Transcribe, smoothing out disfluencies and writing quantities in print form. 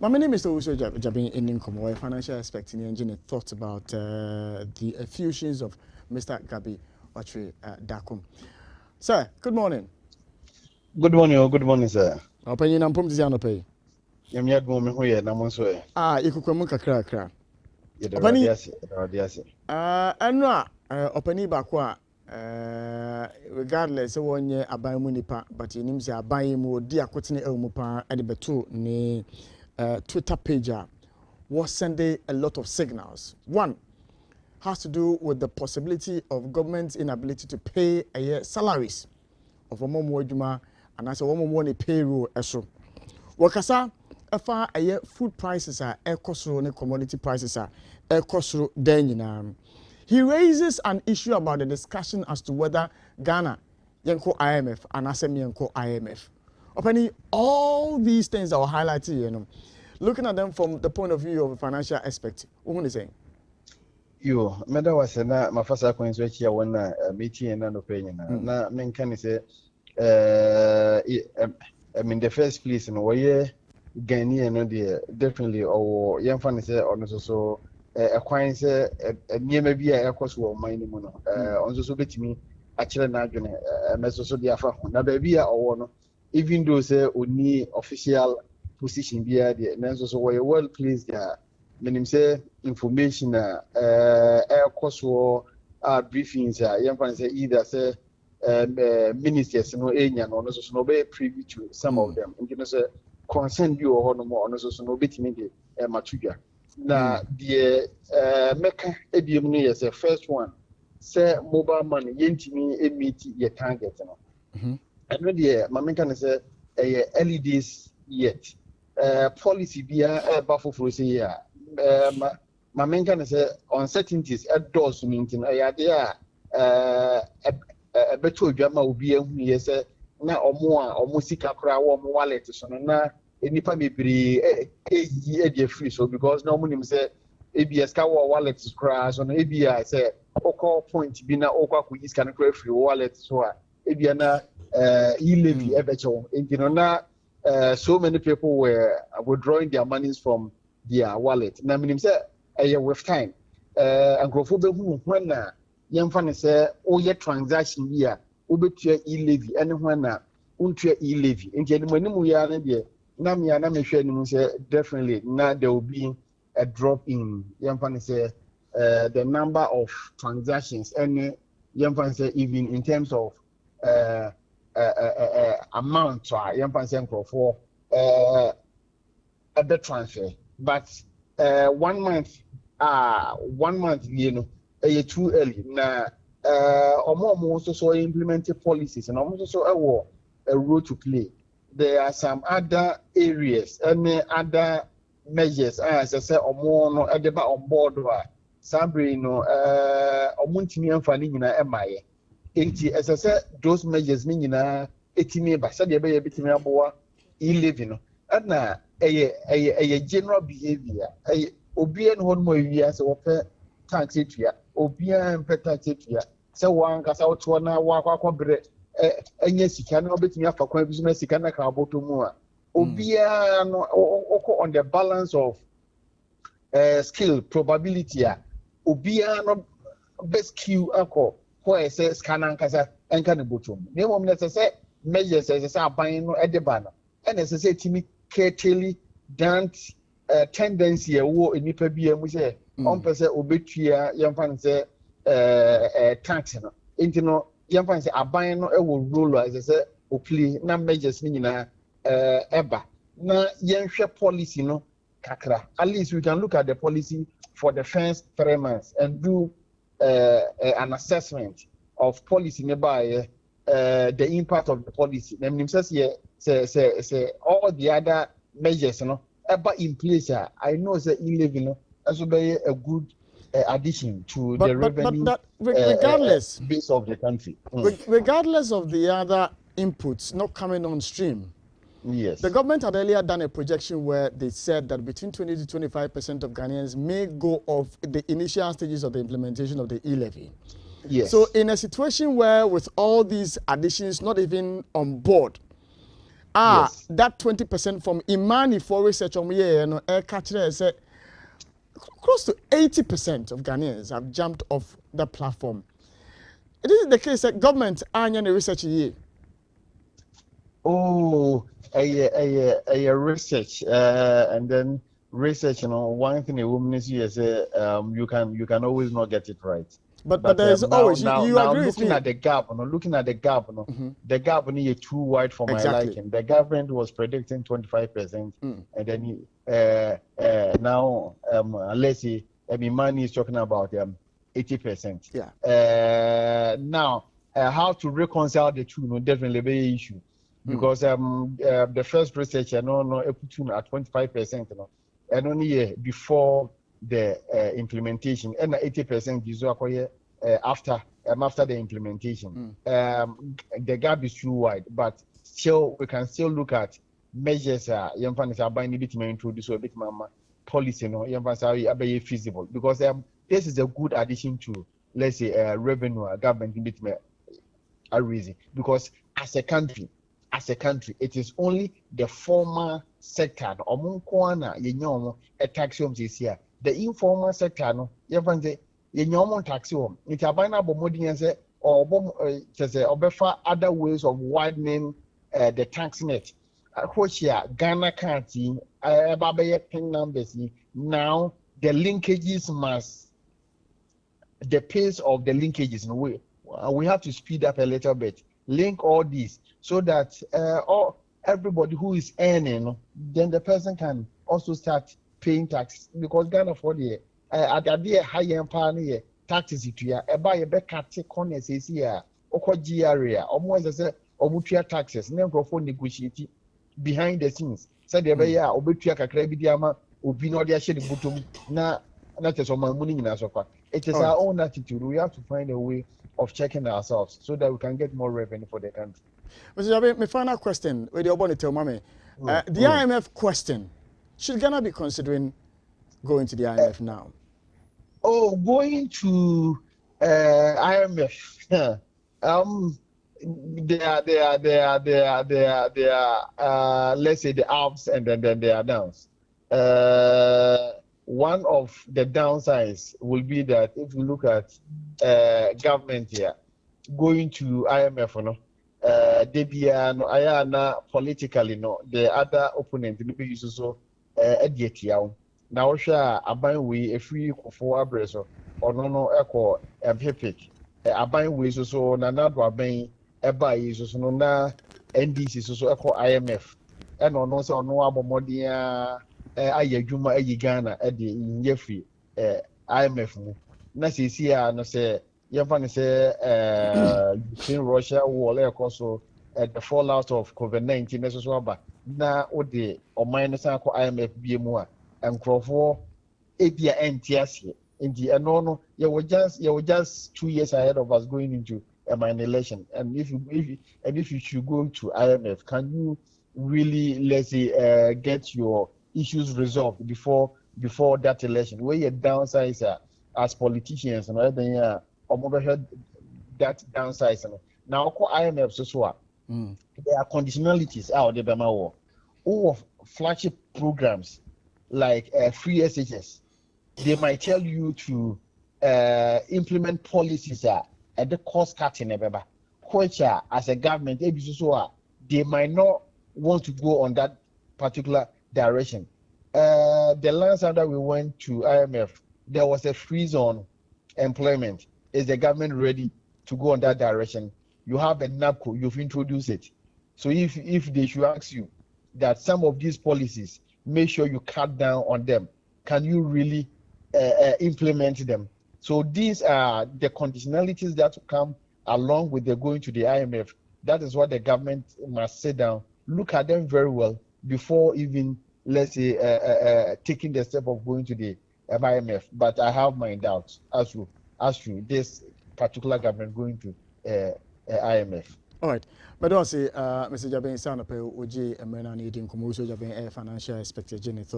My name is Owusu Adjabeng in Nkomo, a financial aspect in the engine thoughts about the effusions of Mr. Gabi Ochre Dakum. Sir, good morning. Good morning, sir. Opinion and Pump Ziano Pay. Yamiad woman who had Namonso. Ikukamuka Krakra. Opani, Anra, Opani Bakwa, regardless of 1 year abai munipa, but in him say abai mu dia kotini elmupa at the betu ni Twitter page was sending a lot of signals. One has to do with the possibility of government's inability to pay salaries of a momojuma and as a woman payroll eso. Wakasa efa food prices are ekosro ne commodity prices are ekosro den. He raises an issue about the discussion as to whether Ghana yenko IMF and Asem yenko IMF. Opening all these things that were highlighted, looking at them from the point of view of a financial aspect, what are you saying? You, Meda was my first acquaintance with you when meeting and opinion. Now, men can say, I mean, the first place in a way, Ghanaian, definitely, or young fan say, or so, acquaintance, near maybe a course will mind him on the subject me, actually, not going to mess with the affair. Now, baby, or one, even though say, only official position be there, and so we're well pleased there. Meaning say information air course war briefings young fan say either say ministers no enya no so no be privy to some of them and you know say concern you or no more no so no betimi de matuga na the meka ebiem no yes the first one say mobile money yentimi meet your target no and no the mamenka say early days yet policy bia bafo for say ya my main can say uncertainties at doors meeting a better drama will be a say na or musica cry or wallet so na any family be free so because no money say ABS car wallet crash on ABI say call point be na okwa ku is can free wallet so na E-levy ebecho you know na so many people were withdrawing their monies from their wallet. Na minim say with time and grofo be hu when na yemfa say oye transaction here obetua E-levy ene when na untua E-levy nti eni manimu ya na de na me na me hwe ni say definitely na there will be a drop in yemfa say the number of transactions and yemfa say even in terms of amount yemfa say grofo a bit transfer. But 1 month, you know, too early. Now, almost so implemented policies and almost so a role to play. There are some other areas and other measures, as I said, or more no adeba on board. Sabri no, omuntimi amfani nyina emaye. Enti as I said, those measures ni nyina etimi ba said ebe bitimi aboa E-levy no. And a general behavior. Obian one more years or tax it here. Obian tax it here. So one got out to an hour bread. And yes, you cannot bet me up for business. You cannot have to more. Obian on the balance of skill probability. Obian best Q alcohol. Where it says Canan Casa and Canabutum. No one necessary measures as a buying at the banner. And as I say to me, carefully done tendency a war in nipa bi am say on person obetua yamfa say tax no enti no yamfa say aban no e wo role as I say opli na measures ni nyina eba na yenhwe policy no kakra at least we can look at the policy for the first 3 months and do an assessment of policy nearby the impact of the policy na menim say all the other measures no ever in place. I know that E-levy no also be a good addition to the revenue regardless base of the country. Regardless of the other inputs not coming on stream. Yes. The government had earlier done a projection where they said that between 20 to 25% of Ghanaians may go off the initial stages of the implementation of the E-levy. Yes. So in a situation where with all these additions not even on board, Yes. That 20% from Imani for research on here, no, said close to 80% of Ghanaians have jumped off the platform. It is the case that government anya the research here. Oh, a research, and then research. One thing a woman is here say, you can always not get it right. But there is Now, always you agree with looking me. at the gap, the gap is too wide for my Exactly. liking. The government was predicting 25%, and then now let's say money is talking about 80%. Yeah. Now, how to reconcile the two? No, definitely be an issue because the first research, it put at 25%, and only before the implementation, and 80% is after the implementation. The gap is too wide, but still we can still look at measures. Buying a bit more introduce a bit more policy, be feasible because this is a good addition to, let's say, revenue government a bit more reason because as a country, it is only the formal sector a tax here. The informal sector no tax it or other ways of widening the tax net. Which Ghana can't see numbers now the linkages the pace of the linkages in a way we have to speed up a little bit, link all these so that everybody who is earning, then the person can also start paying tax because Ghana for the at the higher empire taxes it here buy a back corners is here or GRA almost as a obutia taxes never for negotiate behind the scenes said the way obutia kakrebidiama obi no dia shede butum na just on my money in us. It is our own attitude. We have to find a way of checking ourselves so that we can get more revenue for the country. Mr. Jabe, my final question, where you want to tell mommy, the IMF question, should Ghana be considering going to the IMF now? Oh, going to IMF. They are let's say the ups and then they are downs. One of the downsides will be that if you look at government here going to IMF, politically, the other opponent maybe use so now aban we if we for abreso or no echo epic aban we so na do aban eba yi so no na NDC so echo IMF and no so no abomodia ayadwuma ayi Ghana de nye free IMF mu na sisi a no say yemfa ne say Ukraine Russia war le so the fallout of COVID-19 so aba na ode oman no san ko IMF bie mu a nkrofo ebia entiase nti eno no you were just 2 years ahead of us going into a minor election, and if you should go to IMF, can you really, let's say, get your issues resolved before that election? Where your downsides are as politicians and everything, overheard that downsides. Now, IMF so there are conditionalities out there, all of flagship programs like free SHS. They might tell you to implement policies at the cost cutting, which as a government, they might not want to go on that particular direction. The last time that we went to IMF, there was a freeze on employment. Is the government ready to go on that direction? You have a NAPCO, you've introduced it. So if they should ask you that some of these policies, make sure you cut down on them, can you really implement them? So these are the conditionalities that come along with the going to the IMF. That is what the government must sit down, look at them very well before even, let's say, taking the step of going to the IMF. But I have my doubts as to this particular government going to IMF. All right, but also, Mr. Adjabeng, sound up, Oji, and Menan, Owusu Adjabeng, financial expectation.